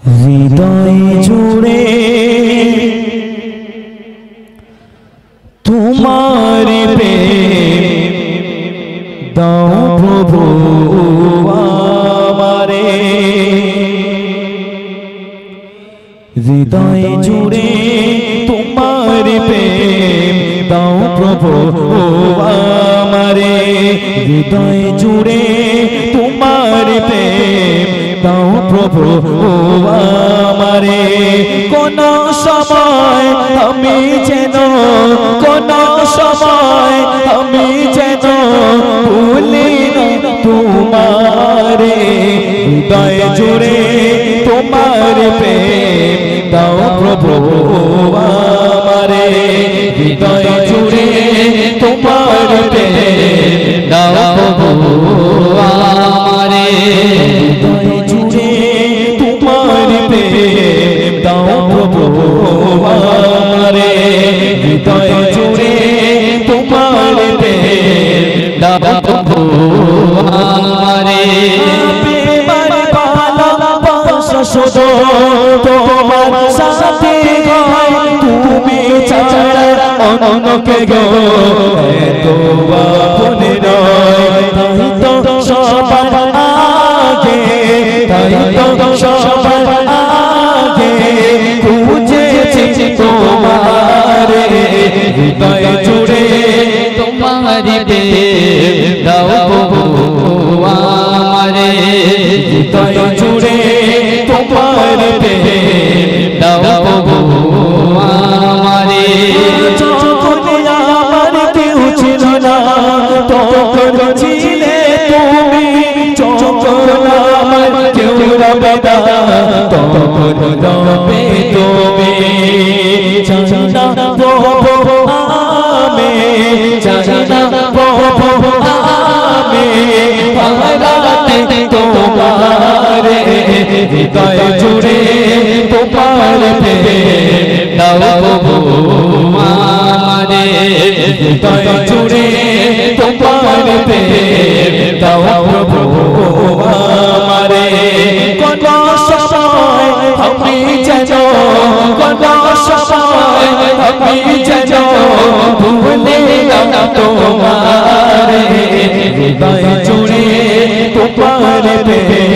হৃদয় জুড়ে তোমার প্রেম দাও প্রভু আমারে, হৃদয় জুড়ে তোমার প্রেম দাও প্রভু আমারে, হৃদয় জুড়ে তোমার প্রেম দাও প্রভু আমারে। কোন সময় আমি যেন, কোন সময় আমি যেন ভুলি না তোমারে, হৃদয় জুড়ে তোমার প্রেম দাও প্রভু আমারে, হৃদয় জুড়ে তোমার প্রেম দাও প্রভু আমারে, হৃদয় জুড়ে তোমার প্রেম দাও প্রভু আমারে, হৃদয় জুড়ে তোমার প্রেম দাও প্রভু আমারে। শুধু তোমার সাথে হয়, তুমি ছাড়া অন্যকে গো এত আপনে নয়, তাই তো সবার আগে, তাই তো সবার আগে খুঁজেছি তোমারে, হৃদয় জুড়ে তোমার প্রেম দাও প্রভু আমারে, হৃদয় জুড়ে তোমার প্রেম দাও প্রভু আমারে। যখন আমার কেউ ছিল না তখন ছিলে তুমি, যখন আমার কেউ রবে না তখন রবে তুমি, জানি না প্রভু আমি, জানি না প্রভু আমি হারাতে তোমারে, হৃদয় জুড়ে তোমার প্রেম দাও প্রভু আমারে, হৃদয় জুড়ে তোমার প্রেম দাও প্রভু আমারে। কোন সময় আমি যেন, কোন সময় আমি যেন ভুলে না তোমারে, হৃদয় জুড়ে তোমার প্রেম